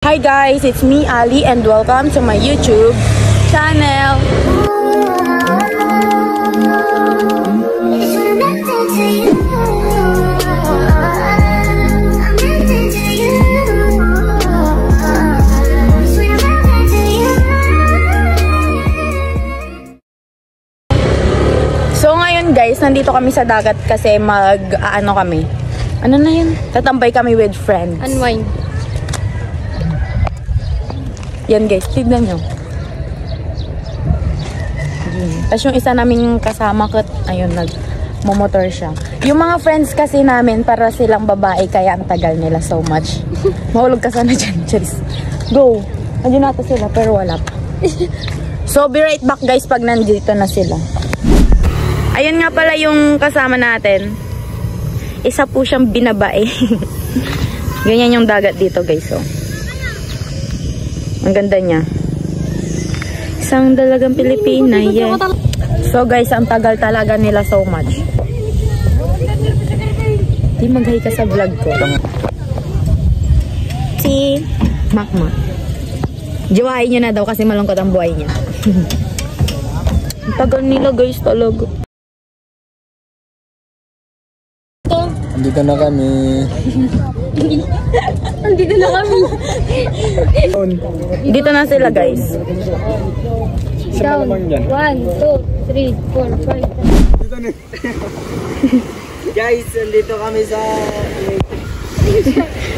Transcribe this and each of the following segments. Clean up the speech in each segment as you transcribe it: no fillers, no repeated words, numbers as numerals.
Hi guys, it's me Ali and welcome to my YouTube channel. So ngayon guys, nandito kami sa dagat kasi kami. Ano na yun? Tatambay kami with friends. Unwind. Yan guys, tignan nyo. Tapos yung isa naming kasama ko, ayun, nagmumotor siya. Yung mga friends kasi namin, para silang babae, kaya ang tagal nila so much. Mahulog ka sana dyan, Charis. Go! Nandiyo natin sila, pero wala pa. So, be right back guys pag nandito na sila. Ayun nga pala yung kasama natin. Isa po siyang binabae. Ganyan yung dagat dito guys, oh. Ang ganda niya. Isang dalagang Pilipina, yeah. So guys, ang tagal talaga nila so much. Di mag-hi ka sa vlog ko. Si Makma. Jowahin nyo na daw kasi malungkot ang buhay niya. Ang tagal nila guys talaga. Andito na kami. Andito na kami. Dito na sila guys. Down. 1, 2, 3, 4, 5. Guys, andito kami sa...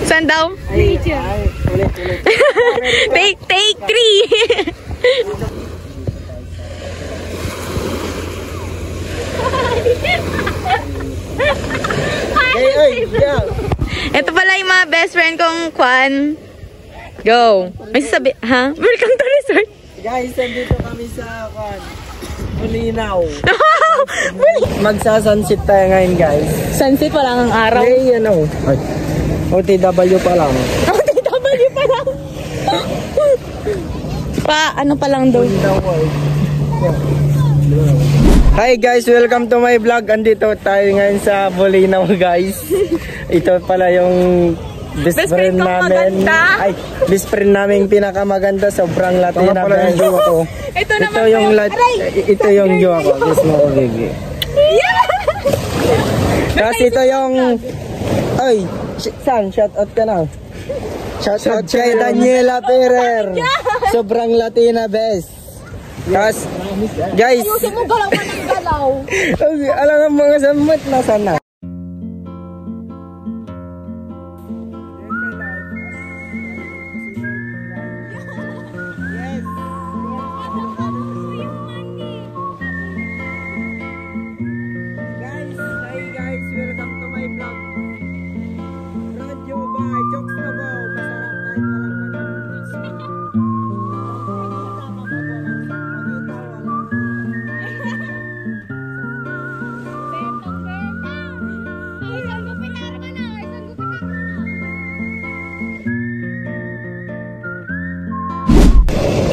Saan daw? Ulit. Take 3. Ito pala yung mga best friend kong Kwan. Go. May sasabi, ha? Welcome to resort. Guys, andito kami sa Kwan. Bulinaw. Magsasunset tayo ngayon guys. Sunset pa lang ang araw. Hey, ano? OTW pa lang. OTW pa lang. Ano pa lang daw. Hi guys, welcome to my vlog. Andito tayo ngayon sa Bulinaw guys. Ito pala yung best friend namin. Ay, best friend namin pinakamaganda. Sobrang Latina guys. Ito yung jowa ko. Gusto mo ko, Gigi. Kasi ito yung... Ay, San, shout out ka na. Shout out kay Daniela Ferrer. Sobrang Latina best. Guys, Ayusin mo galaw ng galaw. alam nga mga samot na sana. Guys, welcome to my vlog. Radyo ba? Jokes na ba? Masarap kahit walang manamis.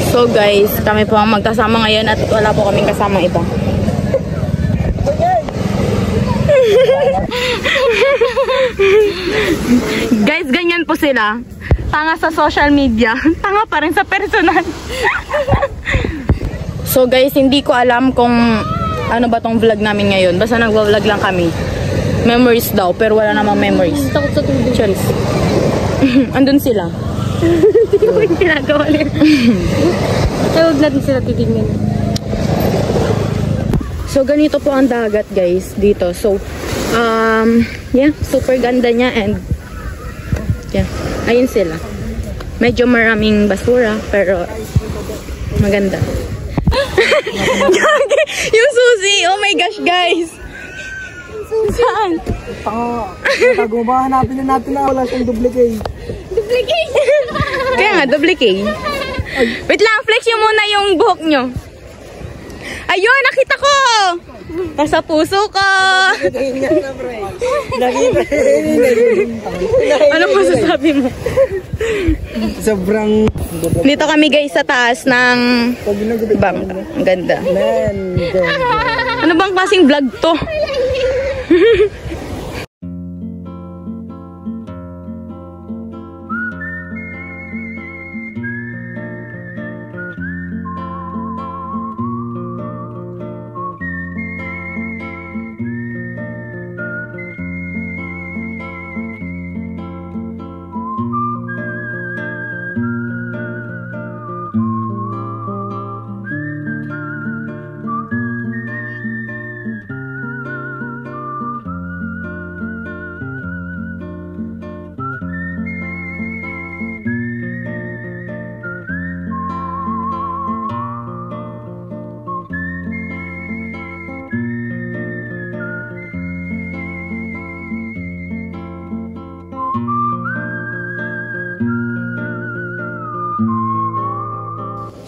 So guys, kami po ang magkasama ngayon at wala po kaming kasama iba. Guys, ganyan po sila. Tanga sa social media, tanga pa rin sa personal. So guys, hindi ko alam kung ano ba tong vlog namin ngayon. Basta nagwa-vlog lang kami. Memories daw, pero wala namang memories. Takot sa tubig. Charis. Andun sila. Hindi ko yung ginagawa nila. Ay, huwag natin sila titignan. So, ganito po ang dagat, guys, dito. So, yeah, super ganda niya and, yeah, ayun sila. Medyo maraming basura, pero maganda. Yung susi! Oh my gosh, guys! Saan? Tago ba? Hanapin na natin na wala siyang duplicate. Duplicate! Kaya nga, duplicate. Wait lang, flex nyo muna yung buhok nyo. Ayun, nakita ko! Nasa puso ko! Ano po sasabi mo? Sobrang... Dito kami guys sa taas ng bangka. Ang ganda. Ano bang klaseng vlog to?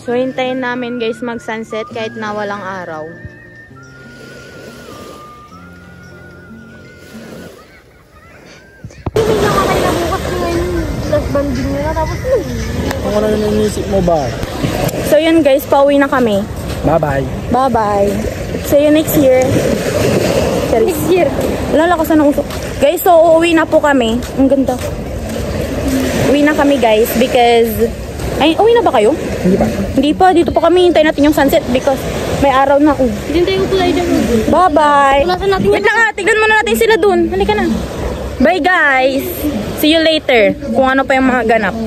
So, hintayin namin guys mag-sunset kahit na walang araw. Hindi na nga kayo nabukas ngayon. Last banding nyo na tapos Kung ano yung inisip mo ba? So, yun guys, pauwi na kami. Bye-bye. Bye-bye. See you next year. next year. Lalakasan ng usok. Guys, so uuwi na po kami. Ang ganda. Uwi na kami guys because... Ay, uwi na ba kayo? Hindi pa. Hindi pa. Dito po kami. Hintayin natin yung sunset because may araw na. Hintay ko pala dyan. Bye-bye. Tulasan natin Wait lang tignan muna natin sila dun. Halika na. Bye guys. See you later. Kung ano pa yung mga ganap.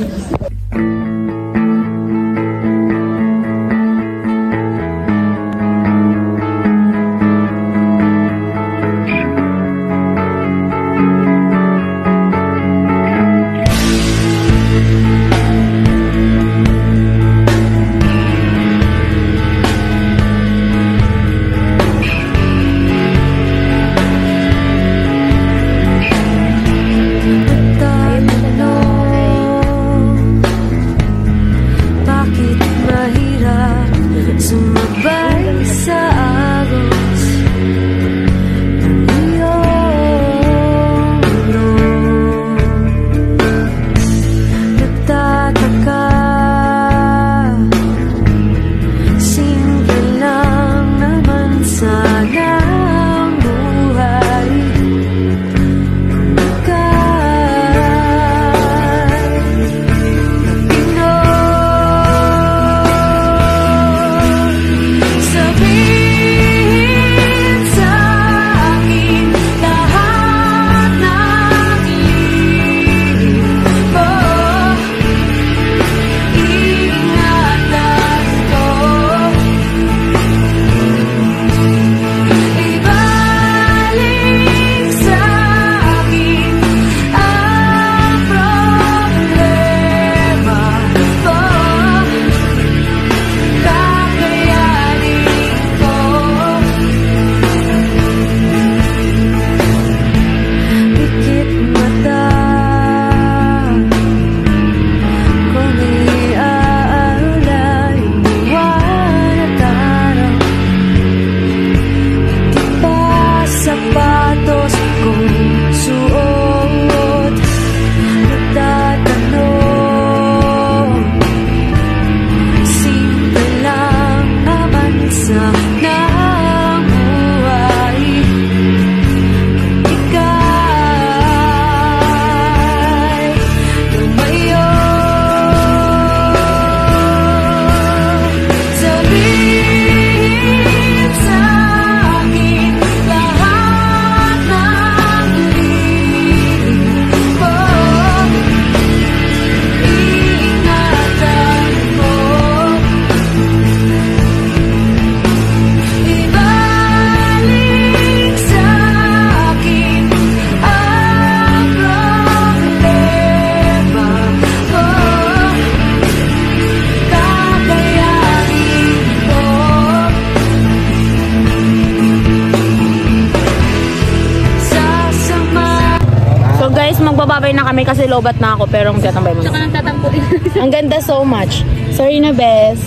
magbababay na kami kasi lobat na ako pero magtatambay mo. Saka nang tatampo din. Ang ganda so much. Sorry na, Bes.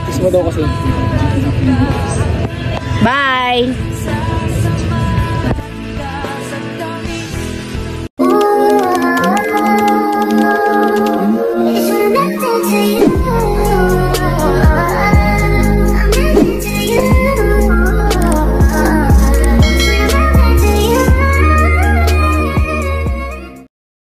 Kiss mo daw kasi. Bye!